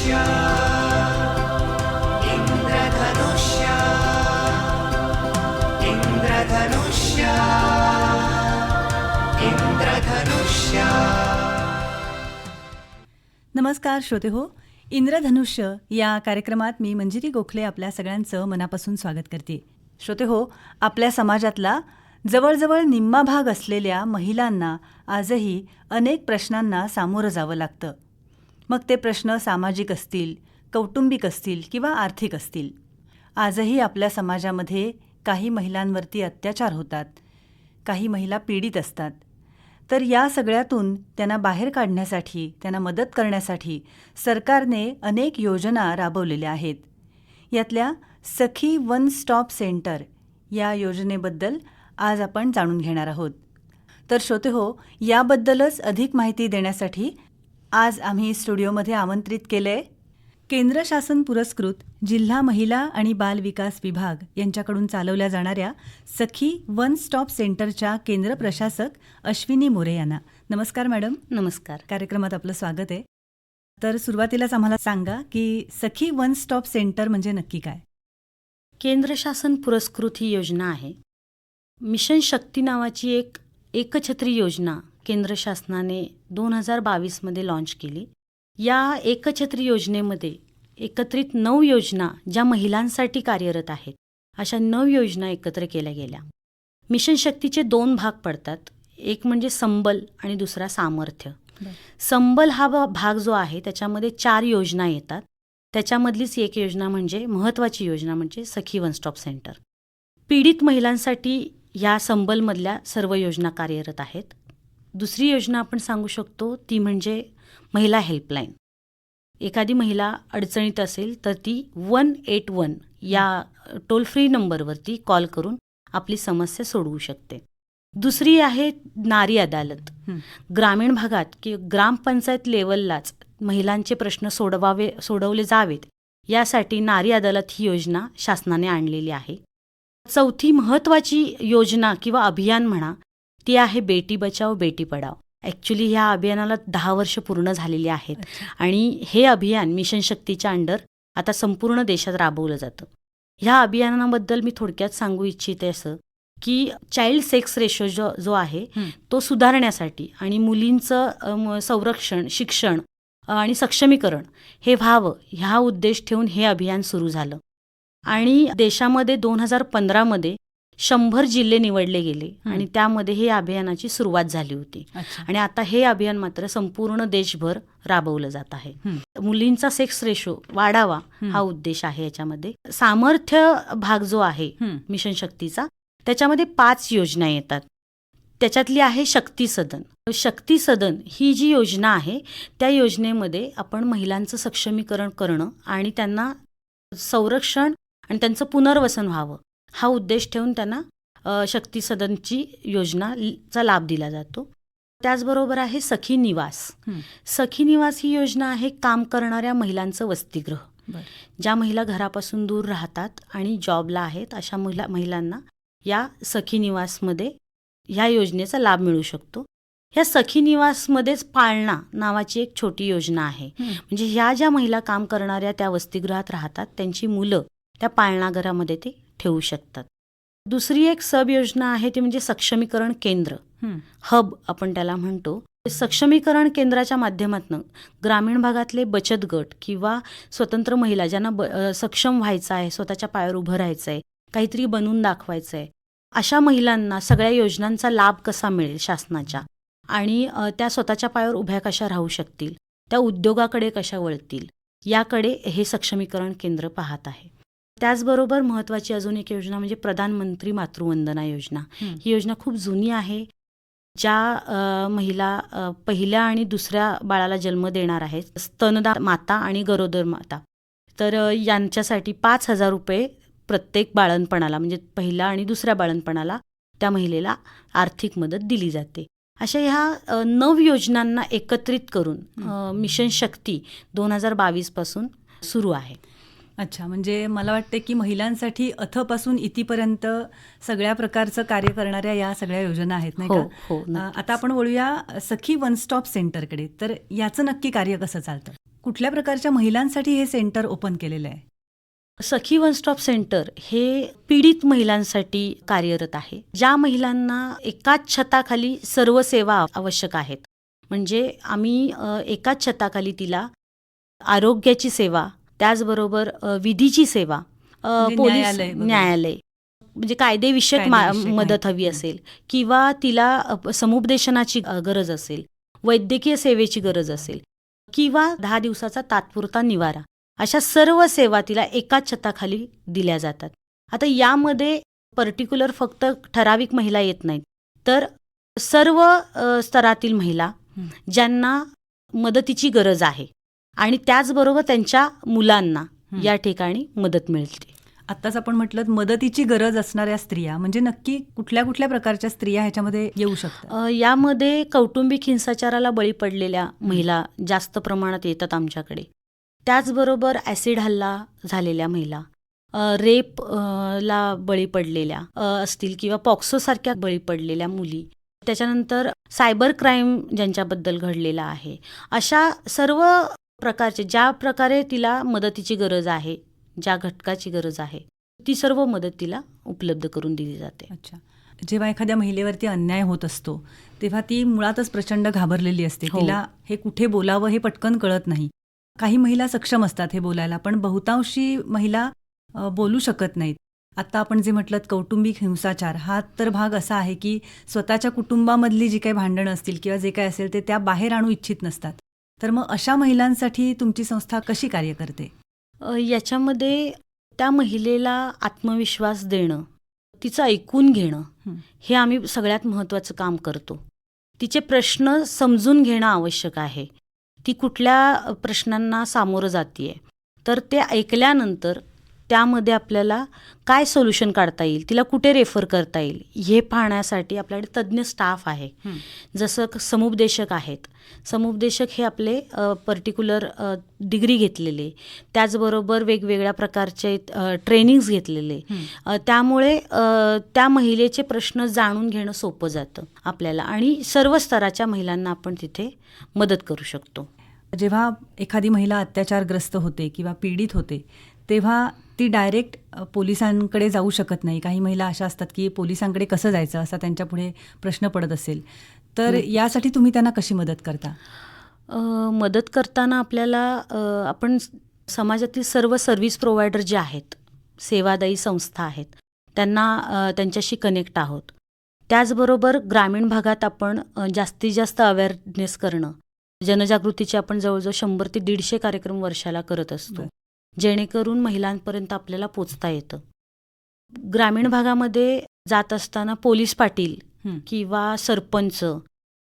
इंद्रधनुष्य इंद्रधनुष्य इंद्रधनुष्य इंद्रधनुष्य. नमस्कार श्रोते हो, इंद्रधनुष्य या कार्यक्रमात मी मंजिरी गोखले आपल्या सगळ्यांचं मनापासून स्वागत करते. श्रोते हो, आपल्या समाजातला जवळजवळ निम्मा भाग असलेल्या महिलांना आजही अनेक प्रश्नांना सामोरं जावं लागतं. मग ते प्रश्न सामाजिक असतील, कौटुंबिक असतील किंवा आर्थिक असतील. आजही आपल्या समाजामध्ये काही महिलांवरती अत्याचार होतात, काही महिला पीडित असतात. तर या सगळ्यातून त्यांना बाहेर काढण्यासाठी, त्यांना मदत करण्यासाठी सरकारने अनेक योजना राबवलेल्या आहेत. यातल्या सखी वन स्टॉप सेंटर या योजनेबद्दल आज आपण जाणून घेणार आहोत. तर श्रोते हो, याबद्दलच अधिक माहिती देण्यासाठी आज आम्ही स्टुडिओमध्ये आमंत्रित केले केंद्र शासन पुरस्कृत जिल्हा महिला आणि बाल विकास विभाग यांच्याकडून चालवल्या जाणाऱ्या सखी वन स्टॉप सेंटरच्या केंद्र प्रशासक अश्विनी मोरे यांना. नमस्कार मॅडम. नमस्कार. कार्यक्रमात आपलं स्वागत आहे. तर सुरुवातीलाच आम्हाला सांगा की सखी वन स्टॉप सेंटर म्हणजे नक्की काय? केंद्र शासन पुरस्कृत ही योजना आहे. मिशन शक्ती नावाची एक एकछत्री योजना केंद्र शासनाने 2022मध्ये लॉन्च केली. या एकछत्री योजनेमध्ये एकत्रित 9 योजना ज्या महिलांसाठी कार्यरत आहेत, अशा 9 योजना एकत्र केल्या गेल्या. मिशन शक्तीचे 2 भाग पडतात. एक म्हणजे संबल आणि दुसरा सामर्थ्य. संबल हा भाग जो आहे त्याच्यामध्ये 4 योजना येतात. त्याच्यामधलीच एक योजना म्हणजे महत्त्वाची योजना म्हणजे सखी वन स्टॉप सेंटर. पीडित महिलांसाठी या संबलमधल्या सर्व योजना कार्यरत आहेत. दुसरी योजना आपण सांगू शकतो ती म्हणजे महिला हेल्पलाईन. एखादी महिला अडचणीत असेल तर ती 181 या टोल फ्री नंबरवरती कॉल करून आपली समस्या सोडवू शकते. दुसरी आहे नारी अदालत. ग्रामीण भागात की ग्रामपंचायत लेवललाच महिलांचे प्रश्न सोडवले जावेत यासाठी नारी अदालत ही योजना शासनाने आणलेली आहे. चौथी महत्त्वाची योजना किंवा अभियान म्हणा ती आहे बेटी बचाओ बेटी पढाओ. ॲक्च्युली ह्या अभियानाला 10 वर्ष पूर्ण झालेली आहेत आणि हे अभियान मिशन शक्तीच्या अंडर आता संपूर्ण देशात राबवलं जातं. ह्या अभियानाबद्दल मी थोडक्यात सांगू इच्छिते असं की चाइल्ड सेक्स रेशो जो आहे तो सुधारण्यासाठी आणि मुलींचं संरक्षण, शिक्षण आणि सक्षमीकरण हे व्हावं ह्या उद्देश ठेवून हे अभियान सुरू झालं. आणि देशामध्ये 2015मध्ये 100 जिल्हे निवडले गेले आणि त्यामध्ये हे अभियानाची सुरुवात झाली होती. आणि आता हे अभियान मात्र संपूर्ण देशभर राबवलं जात आहे. मुलींचा सेक्स रेशो वाढावा हा उद्देश आहे याच्यामध्ये. सामर्थ्य भाग जो आहे मिशन शक्तीचा त्याच्यामध्ये 5 योजना येतात. त्याच्यातली आहे शक्ती सदन. शक्ती सदन ही जी योजना आहे त्या योजनेमध्ये आपण महिलांचं सक्षमीकरण करणं आणि त्यांना संरक्षण आणि त्यांचं पुनर्वसन व्हावं हा उद्देश ठेवून त्यांना शक्ती सदनची योजनाचा लाभ दिला जातो. त्याचबरोबर आहे सखी निवास. सखी निवास ही योजना आहे काम करणाऱ्या महिलांचं वसतिगृह. ज्या महिला घरापासून दूर राहतात आणि जॉबला आहेत अशा महिलांना या सखी निवासमध्ये ह्या योजनेचा लाभ मिळू शकतो. ह्या सखी निवासमध्येच पाळणा नावाची एक छोटी योजना आहे. म्हणजे ह्या ज्या महिला काम करणाऱ्या त्या वसतिगृहात राहतात त्यांची मुलं त्या पाळणाघरामध्ये ते ठेवू शकतात. दुसरी एक सब योजना आहे ती म्हणजे सक्षमीकरण केंद्र, हब आपण त्याला म्हणतो. सक्षमीकरण केंद्राच्या माध्यमातून ग्रामीण भागातले बचत गट किंवा स्वतंत्र महिला ज्यांना सक्षम व्हायचं आहे, स्वतःच्या पायावर उभं राहायचं आहे, काहीतरी बनवून दाखवायचं आहे, अशा महिलांना सगळ्या योजनांचा लाभ कसा मिळेल शासनाच्या आणि त्या स्वतःच्या पायावर उभ्या कशा राहू शकतील, त्या उद्योगाकडे कशा वळतील याकडे हे सक्षमीकरण केंद्र पाहत आहे. त्याचबरोबर महत्त्वाची अजून एक योजना म्हणजे प्रधानमंत्री मातृवंदना योजना. ही योजना खूप जुनी आहे. ज्या महिला पहिल्या आणि दुसऱ्या बाळाला जन्म देणार आहेत, स्तनदा माता आणि गरोदर माता, तर यांच्यासाठी 5,000 रुपये प्रत्येक बाळंतपणाला म्हणजे पहिल्या आणि दुसऱ्या बाळंतपणाला त्या महिलेला आर्थिक मदत दिली जाते. अशा ह्या 9 योजनांना एकत्रित करून मिशन शक्ती 2022 पासून सुरू आहे. अच्छा, म्हणजे मला वाटते की महिलांसाठी अथपासून इथपर्यंत सगळ्या प्रकारचं कार्य करणाऱ्या या सगळ्या योजना आहेत नाही का? हो. आता आपण बोलूया सखी वन स्टॉप सेंटरकडे. तर याचं नक्की कार्य कसं चालतं? कुठल्या प्रकारच्या महिलांसाठी हे सेंटर ओपन केलेलं आहे? सखी वन स्टॉप सेंटर हे पीडित महिलांसाठी कार्यरत आहे. ज्या महिलांना एकाच छताखाली सर्व सेवा आवश्यक आहेत. म्हणजे आम्ही एकाच छताखाली तिला आरोग्याची सेवा, त्याचबरोबर विधीची सेवा, म्हणजे पोलीस न्यायालय वगैरे. न्यायालय म्हणजे कायदेविषयक कायदेविषयक मदत माहिती. हवी असेल किंवा तिला समुपदेशनाची गरज असेल, वैद्यकीय सेवेची गरज असेल किंवा 10 दिवसाचा तात्पुरता निवारा, अशा सर्व सेवा तिला एकाच छताखाली दिल्या जातात. आता यामध्ये पर्टिक्युलर फक्त ठराविक महिला येत नाहीत, तर सर्व स्तरातील महिला हं. ज्यांना मदतीची गरज आहे आणि त्याचबरोबर त्यांच्या मुलांना हं. या ठिकाणी मदत मिळते. आत्ताच आपण म्हटलं मदतीची गरज असणाऱ्या स्त्रिया, म्हणजे नक्की कुठल्या कुठल्या प्रकारच्या स्त्रिया ह्याच्यामध्ये येऊ शकतात? यामध्ये कौटुंबिक हिंसाचाराला बळी पडलेल्या महिला जास्त प्रमाणात येतात आमच्याकडे. त्याचबरोबर ॲसिड हल्ला झालेल्या महिला, रेप ला बळी पडलेल्या असतील किंवा पॉक्सोसारख्या बळी पडलेल्या मुली, त्याच्यानंतर सायबर क्राईम ज्यांच्याबद्दल घडलेला आहे, अशा सर्व प्रकारचे ज्या प्रकारे तिला मदतीची गरज आहे, ज्या घटकाची गरज आहे, ती सर्व मदत तिला उपलब्ध करून दिली जाते. अच्छा. जेव्हा एखाद्या महिलेवरती अन्याय होत असतो तेव्हा ती मुळातच प्रचंड घाबरलेली असते. हो. तिला हे कुठे बोलावं हे पटकन कळत नाही. काही महिला सक्षम असतात हे बोलायला, पण बहुतांशी महिला बोलू शकत नाहीत. आता आपण जे म्हटलं कौटुंबिक हिंसाचार, हा तर भाग असा आहे की स्वतःच्या कुटुंबामधली जी काही भांडणं असतील किंवा जे काही असेल ते त्या बाहेर आणू इच्छित नसतात. तर मग अशा महिलांसाठी तुमची संस्था कशी कार्य करते? याच्यामध्ये त्या महिलेला आत्मविश्वास देणं, तिचं ऐकून घेणं, हं. हे आम्ही सगळ्यात महत्त्वाचं काम करतो. तिचे प्रश्न समजून घेणं आवश्यक आहे. ती कुठल्या प्रश्नांना सामोरं जातीये, तर ते ऐकल्यानंतर त्यामध्ये आपल्याला काय सोल्युशन काढता येईल, तिला कुठे रेफर करता येईल, हे पाहण्यासाठी आपल्याकडे तज्ज्ञ स्टाफ आहे. हं. जसं समुपदेशक आहेत. समुपदेशक हे आपले पर्टिक्युलर डिग्री घेतलेले, त्याचबरोबर वेगवेगळ्या प्रकारचे ट्रेनिंग्स घेतलेले. त्यामुळे त्या महिलेचे प्रश्न जाणून घेणं सोपं जातं आपल्याला आणि सर्व स्तराच्या महिलांना आपण तिथे मदत करू शकतो. जेव्हा एखादी महिला अत्याचारग्रस्त होते किंवा पीडित होते तेव्हा ती डायरेक्ट पोलिसांकडे जाऊ शकत नाही. काही महिला अशा असतात की पोलिसांकडे कसं जायचं असा त्यांच्यापुढे प्रश्न पडत असेल, तर यासाठी तुम्ही त्यांना कशी मदत करता? मदत करताना आपल्याला आपण समाजातील सर्व सर्व्हिस प्रोव्हायडर जे आहेत, सेवादायी संस्था आहेत, त्यांना त्यांच्याशी कनेक्ट आहोत. त्याचबरोबर ग्रामीण भागात आपण जास्तीत जास्त अवेअरनेस करणं, जनजागृतीचे आपण जवळजवळ 100 ते 150 कार्यक्रम वर्षाला करत असतो. बरं. जेणेकरून महिलांपर्यंत आपल्याला पोचता येतं. ग्रामीण भागामध्ये जात असताना पोलीस पाटील हं. किंवा सरपंच,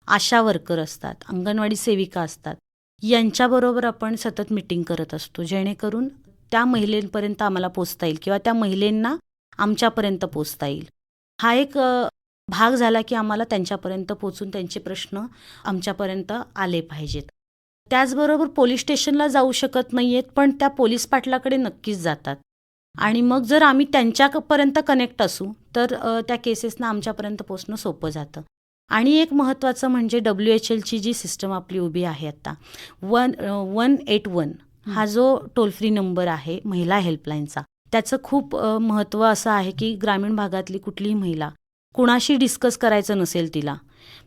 आशा वर्कर असतात, अंगणवाडी सेविका असतात, यांच्याबरोबर आपण सतत मीटिंग करत असतो, जेणेकरून त्या महिलेपर्यंत आम्हाला पोचता येईल किंवा त्या महिलांना आमच्यापर्यंत पोचता येईल. हा एक भाग झाला की आम्हाला त्यांच्यापर्यंत पोचून त्यांचे प्रश्न आमच्यापर्यंत आले पाहिजेत. त्याचबरोबर पोलीस स्टेशनला जाऊ शकत नाही आहेत, पण त्या पोलीस पाटलाकडे नक्कीच जातात. आणि मग जर आम्ही त्यांच्यापर्यंत कनेक्ट असू तर त्या केसेसना आमच्यापर्यंत पोचणं सोपं जातं. आणि एक महत्त्वाचं म्हणजे WHLची जी सिस्टम आपली उभी आहे आता, 181 हा जो टोल फ्री नंबर आहे महिला हेल्पलाईनचा, त्याचं खूप महत्त्व असं आहे की ग्रामीण भागातली कुठलीही महिला कुणाशी डिस्कस करायचं नसेल, तिला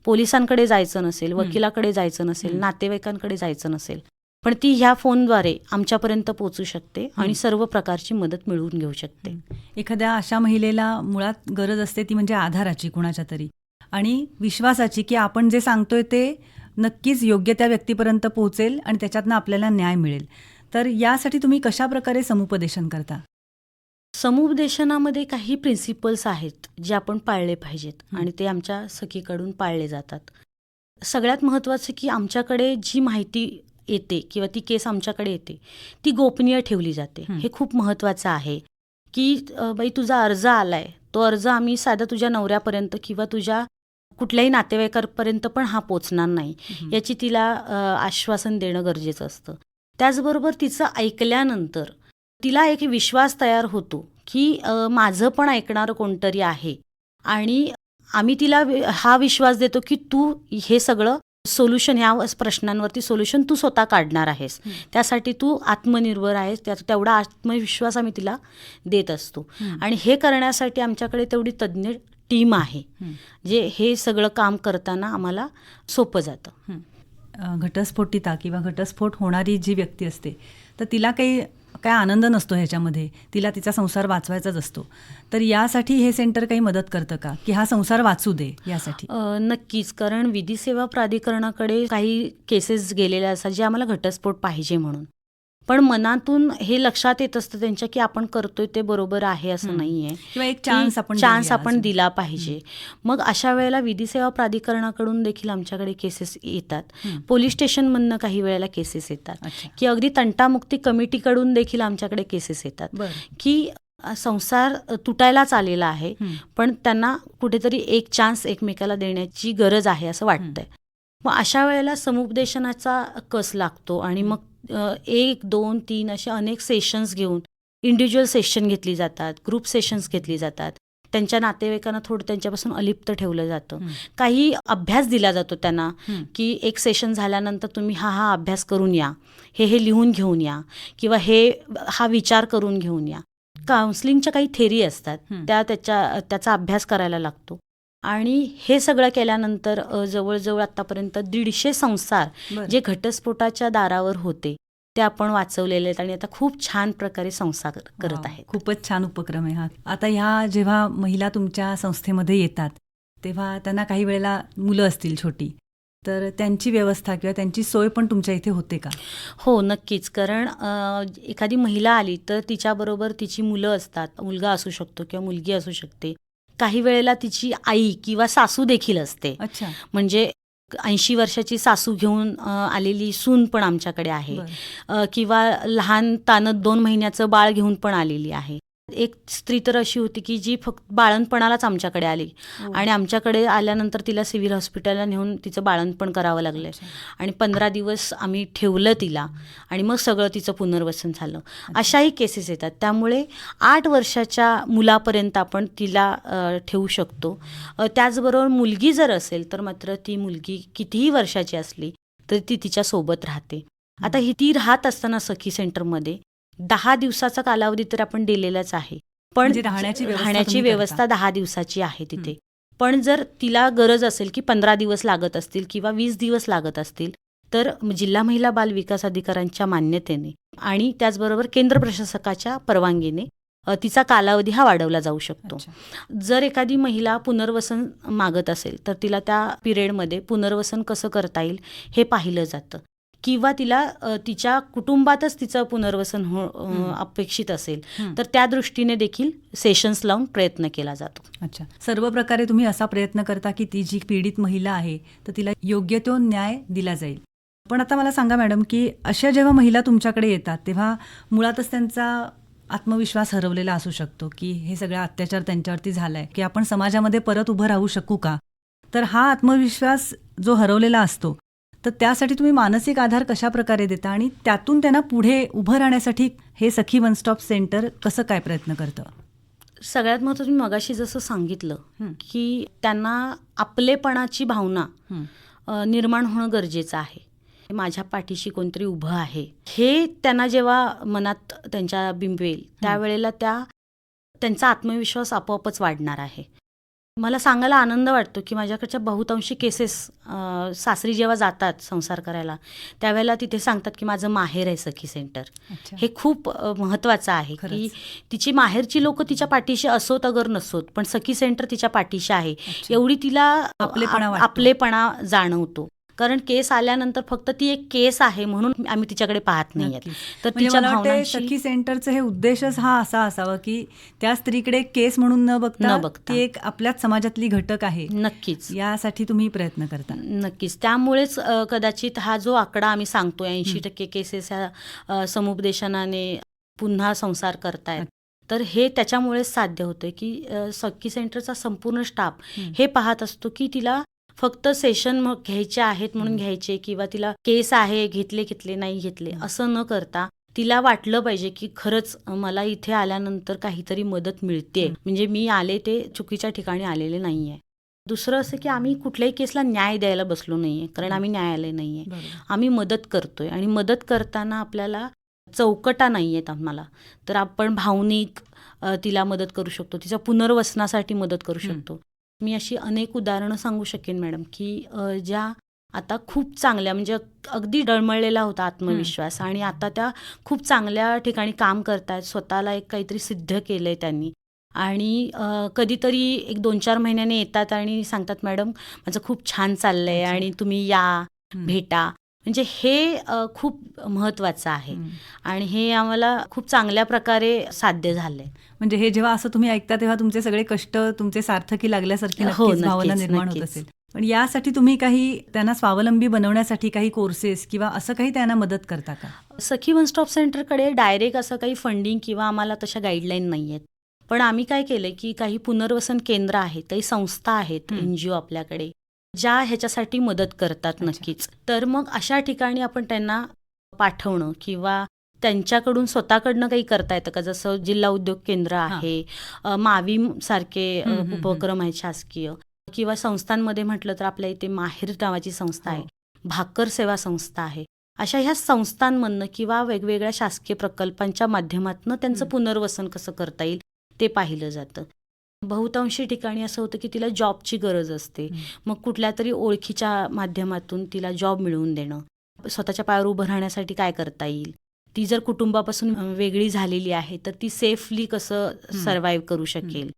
पोलिसांकडे जायचं नसेल, वकिलाकडे जायचं नसेल, नातेवाईकांकडे जायचं नसेल, पण ती ह्या फोनद्वारे आमच्यापर्यंत पोहोचू शकते आणि सर्व प्रकारची मदत मिळवून घेऊ शकते. एखाद्या अशा महिलेला मुळात गरज असते ती म्हणजे आधाराची कुणाच्या तरी आणि विश्वासाची, की आपण जे सांगतोय ते नक्कीच योग्य त्या व्यक्तीपर्यंत पोहोचेल आणि त्याच्यातनं आपल्याला न्याय मिळेल. तर यासाठी तुम्ही कशा प्रकारे समुपदेशन करता? समुपदेशनामध्ये काही प्रिन्सिपल्स आहेत जे आपण पाळले पाहिजेत आणि ते आमच्या सखीकडून पाळले जातात. सगळ्यात महत्त्वाचं की आमच्याकडे जी माहिती येते किंवा ती केस आमच्याकडे येते ती गोपनीय ठेवली जाते. हे खूप महत्त्वाचं आहे की बाई तुझा अर्ज आलाय, तो अर्ज आम्ही साधा तुझ्या नवऱ्यापर्यंत किंवा तुझ्या कुठल्याही नातेवाईकापर्यंत पण हा पोचणार नाही, याची तिला आश्वासन देणं गरजेचं असतं. त्याचबरोबर तिचं ऐकल्यानंतर तिला एक विश्वास तयार होतो की माझं पण ऐकणारं कोणतरी आहे आणि आम्ही तिला हा विश्वास देतो की तू हे सगळं सोल्युशन ह्या प्रश्नांवरती सोल्युशन तू स्वतः काढणार आहेस. त्यासाठी तू आत्मनिर्भर आहेस. तेवढा आत्मविश्वास आम्ही तिला देत असतो. आणि हे करण्यासाठी आमच्याकडे तेवढी तज्ज्ञ टीम आहे जे हे सगळं काम करताना आम्हाला सोपं जातं. घटस्फोटिता किंवा घटस्फोट होणारी जी व्यक्ती असते तर तिला काय आनंद नसतो ह्याच्यामध्ये, तिला तिचा संसार वाचवायचाच असतो. तर यासाठी हे सेंटर काही मदत करतं का, की हा संसार वाचू दे यासाठी? नक्कीच. कारण विधी सेवा प्राधिकरणाकडे काही केसेस गेलेल्या असतात जे आम्हाला घटस्फोट पाहिजे म्हणून. पण मनातून हे लक्षात येत असतं त्यांच्या की आपण करतोय ते बरोबर आहे असं नाहीये, किंवा एक चान्स आपण चान्स देऊया आपण अजून. दिला पाहिजे. मग अशा वेळेला विधी सेवा प्राधिकरणाकडून देखील आमच्याकडे केसेस येतात. पोलीस स्टेशनमधनं काही वेळेला केसेस येतात, अच्छा. की अगदी तंटामुक्ती कमिटीकडून देखील आमच्याकडे केसेस येतात बरं. की संसार तुटायलाच आलेला आहे, पण त्यांना कुठेतरी एक चान्स एकमेकाला देण्याची गरज आहे असं वाटतंय. मग अशा वेळेला समुपदेशनाचा कस लागतो आणि मग 1, 2, 3 असे अनेक सेशन्स घेऊन इंडिव्हिज्युअल सेशन घेतली जातात, ग्रुप सेशन्स घेतली जातात. त्यांच्या नातेवाईकांना थोडं त्यांच्यापासून अलिप्त ठेवलं जातं. काही अभ्यास दिला जातो त्यांना, की एक सेशन झाल्यानंतर तुम्ही हा अभ्यास करून या, हे लिहून घेऊन या, किंवा हा विचार करून घेऊन या. काउन्सिलिंगच्या काही थेरी असतात त्याचा अभ्यास करायला लागतो. आणि हे सगळं केल्यानंतर जवळजवळ आतापर्यंत 150 संसार जे घटस्फोटाच्या दारावर होते ते आपण वाचवलेले आहेत आणि आता खूप छान प्रकारे संसार करत आहेत. खूपच छान उपक्रम आहे हा. आता ह्या जेव्हा महिला तुमच्या संस्थेमध्ये येतात तेव्हा त्यांना काही वेळेला मुलं असतील छोटी, तर त्यांची व्यवस्था किंवा त्यांची सोय पण तुमच्या इथे होते का? हो, नक्कीच. कारण एखादी महिला आली तर तिच्याबरोबर तिची मुलं असतात. मुलगा असू शकतो किंवा मुलगी असू शकते. काही वेळेला तिची आई किंवा सासू देखील असते. अच्छा. म्हणजे 80 वर्षाची सासू घेऊन आलेली सून पण आमच्याकडे आहे. किंवा लहान तानत 2 महिन्याचं बाळ घेऊन पण आलेली आहे. एक स्त्री तर अशी होती की जी फक्त बाळंतपणालाच आमच्याकडे आली आणि आमच्याकडे आल्यानंतर तिला सिव्हिल हॉस्पिटलला नेऊन तिचं बाळंतपण करावं लागलं आणि 15 दिवस आम्ही ठेवलं तिला आणि मग सगळं तिचं पुनर्वसन झालं. अशाही केसेस येतात. त्यामुळे 8 वर्षाच्या मुलापर्यंत आपण तिला ठेवू शकतो. त्याचबरोबर मुलगी जर असेल तर मात्र ती मुलगी कितीही वर्षाची असली तरी ती तिच्यासोबत राहते. आता ती राहत असताना सखी सेंटरमध्ये 10 दिवसाचा कालावधी तर आपण दिलेलाच आहे, पण राहण्याची व्यवस्था 10 दिवसाची आहे तिथे. पण जर तिला गरज असेल की 15 दिवस लागत असतील किंवा 20 दिवस लागत असतील तर जिल्हा महिला बाल विकास अधिकाऱ्यांच्या मान्यतेने आणि त्याचबरोबर केंद्र प्रशासकाच्या परवानगीने तिचा कालावधी हा वाढवला जाऊ शकतो. जर एखादी महिला पुनर्वसन मागत असेल तर तिला त्या पिरियडमध्ये पुनर्वसन कसं करता येईल हे पाहिलं जातं, किंवा तिला तिच्या कुटुंबातच तिचं पुनर्वसन अपेक्षित असेल तर त्या दृष्टीने देखील सेशन्स लावून प्रयत्न केला जातो. अच्छा. सर्व प्रकारे तुम्ही असा प्रयत्न करता की ती जी पीडित महिला आहे तर तिला योग्य तो न्याय दिला जाईल. पण आता मला सांगा मॅडम, की अशा जेव्हा महिला तुमच्याकडे येतात तेव्हा मुळातच त्यांचा आत्मविश्वास हरवलेला असू शकतो की हे सगळा अत्याचार त्यांच्यावरती झालाय, की आपण समाजामध्ये परत उभं राहू शकू का? तर हा आत्मविश्वास जो हरवलेला असतो तर त्यासाठी तुम्ही मानसिक आधार कशा प्रकारे देता आणि त्यातून त्यांना पुढे उभं राहण्यासाठी हे सखी वन स्टॉप सेंटर कसं काय प्रयत्न करतं? सगळ्यात महत्त्वाचं मी मगाशी जसं सांगितलं की त्यांना आपलेपणाची भावना निर्माण होणं गरजेचं आहे. माझ्या पाठीशी कोणतरी उभं आहे हे त्यांना जेव्हा मनात त्यांच्या बिंबवेल त्यावेळेला त्यांचा आत्मविश्वास आपोआपच वाढणार आहे. मला सांगायला आनंद वाटतो की माझ्याकडच्या बहुतांशी केसेस सासरी जेव्हा जातात संसार करायला त्यावेळेला तिथे सांगतात की माझं माहेर आहे सखी सेंटर. हे खूप महत्त्वाचं आहे की तिची माहेरची लोक तिच्या पाठीशी असोत अगर नसोत पण सखी सेंटर तिच्या पाठीशी आहे एवढी तिला आपलेपणा जाणवतो. कारण केस आल्यानंतर फक्त ती एक केस आहे म्हणून आम्ही तिच्याकडे पाहत नाहीये. तर तिच्या भावनांशी सखी सेंटरचं हे उद्देशच हा असा असावा की त्या स्त्रीकडे केस म्हणून न बघता ती एक आपल्याच समाजातली घटक आहे. नक्कीच यासाठी तुम्ही प्रयत्न करता. नक्कीच. त्यामुळेच कदाचित हा जो आकडा आम्ही सांगतो 80% केसेस ह्या समुपदेशनाने पुन्हा संसार करतायत तर हे त्याच्यामुळेच साध्य होतं की सखी सेंटरचा संपूर्ण स्टाफ हे पाहत असतो की तिला फक्त सेशन घ्यायचे आहेत म्हणून घ्यायचे किंवा तिला केस आहे घेतले नाही घेतले असं न करता तिला वाटलं पाहिजे की खरंच मला इथे आल्यानंतर काहीतरी मदत मिळते, म्हणजे मी आले ते चुकीच्या ठिकाणी आलेले नाहीये. दुसरं असं की आम्ही कुठल्याही केसला न्याय द्यायला बसलो नाही आहे, कारण आम्ही न्यायालय नाही आहे. बरोबर. आम्ही मदत करतोय आणि मदत करताना आपल्याला चौकटा नाही आहेत आम्हाला. तर आपण भावनिक तिला मदत करू शकतो, तिच्या पुनर्वसनासाठी मदत करू शकतो. मी अशी अनेक उदाहरणं सांगू शकेन मॅडम, की ज्या आता खूप चांगल्या, म्हणजे अगदी डळमळलेला होता आत्मविश्वास आणि आता त्या खूप चांगल्या ठिकाणी काम करतायत, स्वतःला एक काहीतरी सिद्ध केलं आहे त्यांनी. आणि कधीतरी एक 2-4 महिन्याने येतात आणि सांगतात, मॅडम माझं खूप छान चाललं आहे आणि तुम्ही या, भेटा. म्हणजे हे खूप महत्त्वाचं आहे आणि हे आम्हाला खूप चांगल्या प्रकारे साध्य झालं आहे. म्हणजे हे जेव्हा असं तुम्ही ऐकता तेव्हा तुमचे सगळे कष्ट तुमचे सार्थकी लागल्यासारखी हो, नक्कीच भावना नक्कीच, निर्माण होत नक्कीच. असेल. पण यासाठी तुम्ही काही त्यांना स्वावलंबी बनवण्यासाठी काही कोर्सेस किंवा असं काही त्यांना मदत करता का? सखी वन स्टॉप सेंटरकडे डायरेक्ट असं काही फंडिंग किंवा आम्हाला तशा गाईडलाईन नाही आहेत. पण आम्ही काय केलं की काही पुनर्वसन केंद्र आहेत, काही संस्था आहेत, NGO आपल्याकडे, ज्या ह्याच्यासाठी मदत करतात नक्कीच. तर मग अशा ठिकाणी आपण त्यांना पाठवणं किंवा त्यांच्याकडून स्वतःकडनं काही करता येतं का, जसं जिल्हा उद्योग केंद्र आहे, माविम सारखे उपक्रम आहेत शासकीय, किंवा संस्थांमध्ये म्हटलं तर आपल्या इथे माहेर नावाची संस्था आहे, भाकर सेवा संस्था आहे. अशा ह्या संस्थांमधनं किंवा वेगवेगळ्या शासकीय प्रकल्पांच्या माध्यमातून त्यांचं पुनर्वसन कसं करता येईल ते पाहिलं जातं. बहुतांशी ठिकाणी असं होतं की तिला जॉबची गरज असते, मग कुठल्या तरी ओळखीच्या माध्यमातून तिला जॉब मिळवून देणं, स्वतःच्या पायावर उभं राहण्यासाठी काय करता येईल, ती जर कुटुंबापासून वेगळी झालेली आहे तर ती सेफली कसं सर्व्हाइव्ह करू शकेल.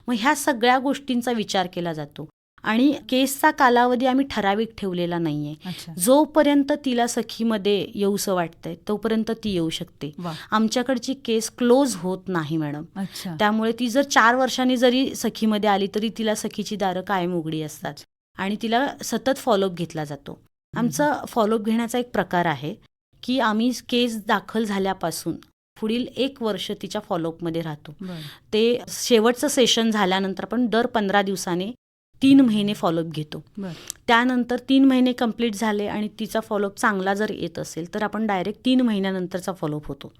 मग ह्या सगळ्या गोष्टींचा विचार केला जातो आणि केसचा कालावधी आम्ही ठराविक ठेवलेला नाहीये. जोपर्यंत तिला सखीमध्ये येऊसं वाटतंय तोपर्यंत ती येऊ शकते. आमच्याकडची केस क्लोज होत नाही मॅडम. त्यामुळे ती जर 4 वर्षांनी जरी सखीमध्ये आली तरी तिला सखीची दारं कायम उघडी असतात आणि तिला सतत फॉलोअप घेतला जातो. आमचा फॉलोअप घेण्याचा एक प्रकार आहे की आम्ही केस दाखल झाल्यापासून पुढील 1 वर्ष तिच्या फॉलोअपमध्ये राहतो. ते शेवटचं सेशन झाल्यानंतर आपण दर 15 दिवसाने 3 महिने फॉलोअप घेतो. त्यानंतर 3 महिने कंप्लीट झाले आणि तिचा फॉलोअप चांगला जर येत असेल तर आपण डायरेक्ट 3 महिन्यानंतरचा फॉलोअप होतो.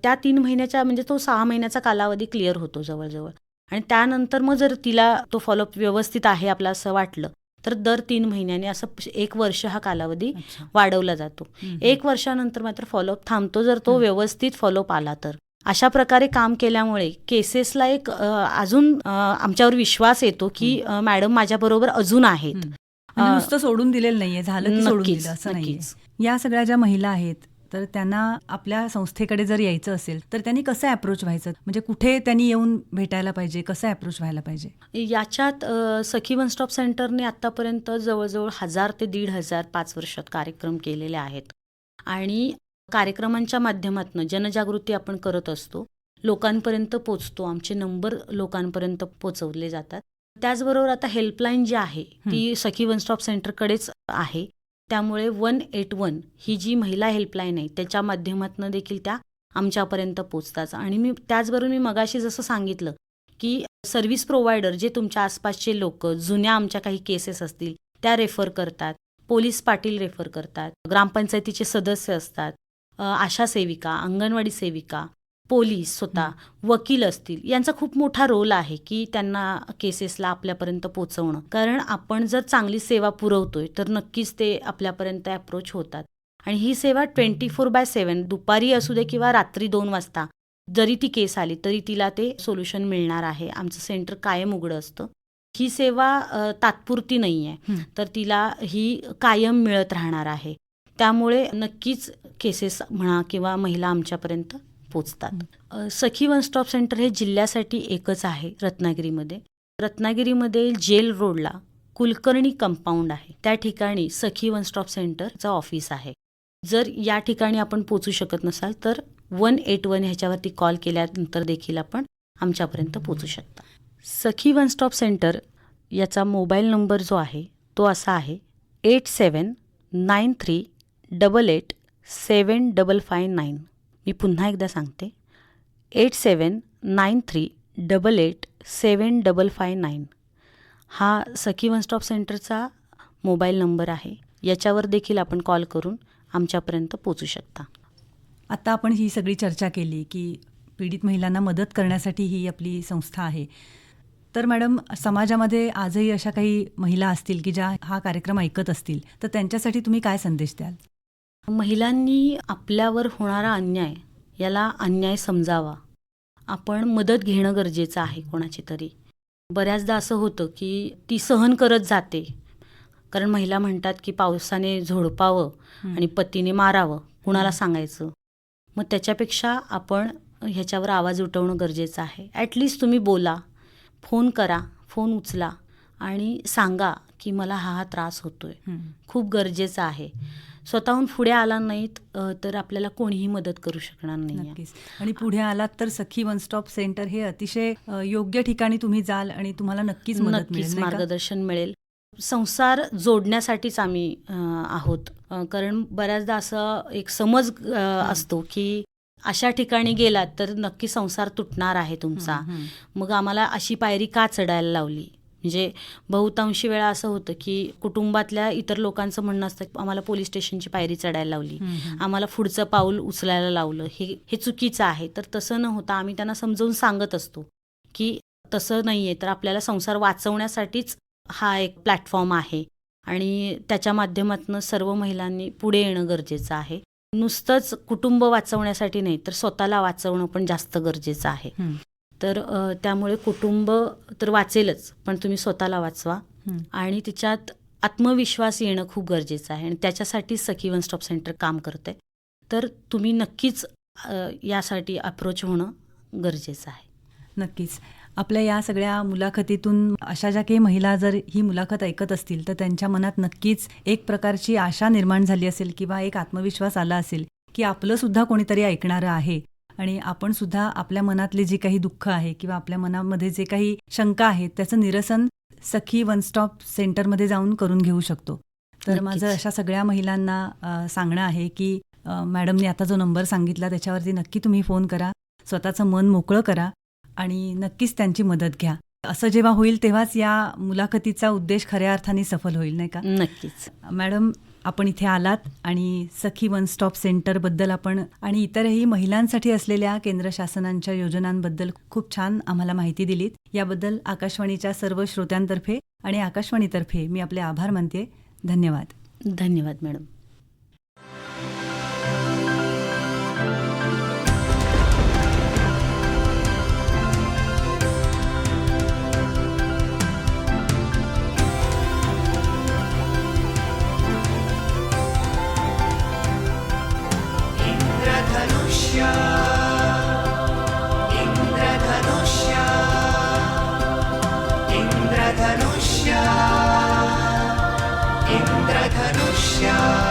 त्या 3 महिन्याच्या म्हणजे तो 6 महिन्याचा कालावधी क्लिअर होतो जवळजवळ. आणि त्यानंतर मग जर तिला तो फॉलोअप व्यवस्थित आहे आपलं असं वाटलं तर दर 3 महिन्याने असं 1 वर्ष हा कालावधी वाढवला जातो. 1 वर्षानंतर मात्र फॉलोअप थांबतो जर तो व्यवस्थित फॉलोअप आला तर. अशा प्रकारे काम केल्यामुळे केसेसला एक अजून आमच्यावर विश्वास येतो की मॅडम माझ्याबरोबर अजून आहेत. नुसतं सोडून दिलेलं नाहीये, झालं की सोडून दिलं असं नाहीये. या सगळ्या ज्या महिला आहेत तर त्यांना आपल्या संस्थेकडे जर यायचं असेल तर त्यांनी कसं अप्रोच व्हायचं, म्हणजे कुठे त्यांनी येऊन भेटायला पाहिजे, कसं अप्रोच व्हायला पाहिजे? याच्यात सखी वन स्टॉप सेंटरने आतापर्यंत जवळजवळ 1000 ते 1500 5 वर्षात कार्यक्रम केलेले आहेत आणि कार्यक्रमांच्या माध्यमातून जनजागृती आपण करत असतो, लोकांपर्यंत पोचतो, आमचे नंबर लोकांपर्यंत पोचवले जातात. त्याचबरोबर आता हेल्पलाईन जी आहे ती सखी वन स्टॉप सेंटरकडेच आहे. त्यामुळे 181 ही जी महिला हेल्पलाईन आहे त्याच्या माध्यमातून देखील त्या आमच्यापर्यंत पोचतात. आणि त्याचबरोबर मी मगाशी जसं सांगितलं की सर्व्हिस प्रोव्हायडर जे तुमच्या आसपासचे लोक, जुन्या आमच्या काही केसेस असतील त्या रेफर करतात, पोलीस पाटील रेफर करतात, ग्रामपंचायतीचे सदस्य असतात, आशा सेविका, अंगणवाडी सेविका, पोलीस स्वतः, वकील असतील, यांचा खूप मोठा रोल आहे की त्यांना केसेसला आपल्यापर्यंत पोचवणं. कारण आपण जर चांगली सेवा पुरवतोय तर नक्कीच ते आपल्यापर्यंत अप्रोच होतात. आणि ही सेवा 24/7 दुपारी असू दे किंवा रात्री 2 वाजता जरी ती केस आली तरी तिला ते सोल्युशन मिळणार आहे. आमचं सेंटर कायम उघडं असतं. ही सेवा तात्पुरती नाही आहे, तर तिला ही कायम मिळत राहणार आहे. त्यामुळे नक्कीच केसेस म्हणा किंवा महिला आमच्यापर्यंत पोचतात. सखी वन स्टॉप सेंटर हे जिल्ह्यासाठी एकच आहे रत्नागिरीमध्ये. रत्नागिरीमध्ये जेल रोडला कुलकर्णी कंपाऊंड आहे, त्या ठिकाणी सखी वन स्टॉप सेंटरचं ऑफिस आहे. जर या ठिकाणी आपण पोचू शकत नसाल तर 181 ह्याच्यावरती कॉल केल्यानंतर देखील आपण आमच्यापर्यंत पोचू शकता. सखी वन स्टॉप सेंटर याचा मोबाईल नंबर जो आहे तो असा आहे 8793887559. मी पुन्हा एकदा सांगते 8793887559. हा सखी वन स्टॉप सेंटरचा मोबाईल नंबर आहे. याच्यावर देखील आपण कॉल करून आमच्यापर्यंत पोचू शकता. आता आपण ही सगळी चर्चा केली की पीडित महिलांना मदत करण्यासाठी ही आपली संस्था आहे. तर मॅडम, समाजामध्ये आजही अशा काही महिला असतील की ज्या हा कार्यक्रम ऐकत असतील, तर त्यांच्यासाठी तुम्ही काय संदेश द्याल? महिलांनी आपल्यावर होणारा अन्याय याला अन्याय समजावा. आपण मदत घेणं गरजेचं आहे कोणाची तरी. बऱ्याचदा असं होतं की ती सहन करत जाते, कारण महिला म्हणतात की पावसाने झोडपावं आणि पतीने मारावं, कुणाला सांगायचं. मग त्याच्यापेक्षा आपण ह्याच्यावर आवाज उठवणं गरजेचं आहे. ॲटलिस्ट तुम्ही बोला, फोन करा, फोन उचला आणि सांगा की मला हा त्रास होतोय. खूप गरजेचं आहे. स्वतःहून पुढे आला नाहीत तर आपल्याला कोणीही मदत करू शकणार नाही. नक्कीच. आणि पुढे आलात तर सखी वन स्टॉप सेंटर हे अतिशय योग्य ठिकाणी तुम्ही जाल आणि तुम्हाला नक्कीच मदत मिळेल, नाही का? मार्गदर्शन मिळेल. संसार जोडण्यासाठीच आम्ही आहोत. कारण बऱ्याचदा असं एक समज असतो की अशा ठिकाणी गेलात तर नक्की संसार तुटणार आहे तुमचा. मग आम्हाला अशी पायरी का चढायला लावली? म्हणजे बहुतांशी वेळा असं होतं की कुटुंबातल्या इतर लोकांचं म्हणणं असतं की आम्हाला पोलीस स्टेशनची पायरी चढायला लावली, आम्हाला पुढचं पाऊल उचलायला लावलं, हे चुकीचं आहे. तर तसं न होता आम्ही त्यांना समजावून सांगत असतो की तसं नाही आहे, तर आपल्याला संसार वाचवण्यासाठीच हा एक प्लॅटफॉर्म आहे आणि त्याच्या माध्यमातून सर्व महिलांनी पुढे येणं गरजेचं आहे. नुसतंच कुटुंब वाचवण्यासाठी नाही, तर स्वतःला वाचवणं पण जास्त गरजेचं आहे. तर त्यामुळे कुटुंब तर वाचेलच, पण तुम्ही स्वतःला वाचवा आणि तिच्यात आत्मविश्वास येणं खूप गरजेचं आहे आणि त्याच्यासाठी सखी वन स्टॉप सेंटर काम करते. तर तुम्ही नक्कीच यासाठी अप्रोच होणं गरजेचं आहे. नक्कीच. आपल्या या सगळ्या मुलाखतीतून अशा ज्या काही महिला जर ही मुलाखत ऐकत असतील तर त्यांच्या मनात नक्कीच एक प्रकारची आशा निर्माण झाली असेल किंवा एक आत्मविश्वास आला असेल की आपलं सुद्धा कोणीतरी ऐकणारं आहे आणि आपण सुद्धा आपल्या मनातले जे काही दुःख आहे किंवा आपल्या मनामध्ये जे काही शंका आहेत त्याचं निरसन सखी वन स्टॉप सेंटरमध्ये जाऊन करून घेऊ शकतो. तर नक्कीच. माझं अशा सगळ्या महिलांना सांगणं आहे की मॅडमने आता जो नंबर सांगितला त्याच्यावरती नक्की तुम्ही फोन करा, स्वतःचं मन मोकळं करा आणि नक्कीच त्यांची मदत घ्या. असं जेव्हा होईल तेव्हाच या मुलाखतीचा उद्देश खऱ्या अर्थाने सफल होईल, नाही का? नक्कीच. मॅडम, आपण इथे आलात आणि सखी वन स्टॉप सेंटरबद्दल आपण आणि इतरही महिलांसाठी असलेल्या केंद्र शासनांच्या योजनांबद्दल खूप छान आम्हाला माहिती दिलीत. याबद्दल आकाशवाणीच्या सर्व श्रोत्यांतर्फे आणि आकाशवाणीतर्फे मी आपले आभार मानते. धन्यवाद. धन्यवाद मॅडम. इंद्रधनुष्य इंद्रधनुष्य इंद्रधनुष्य इंद्रधनुष्य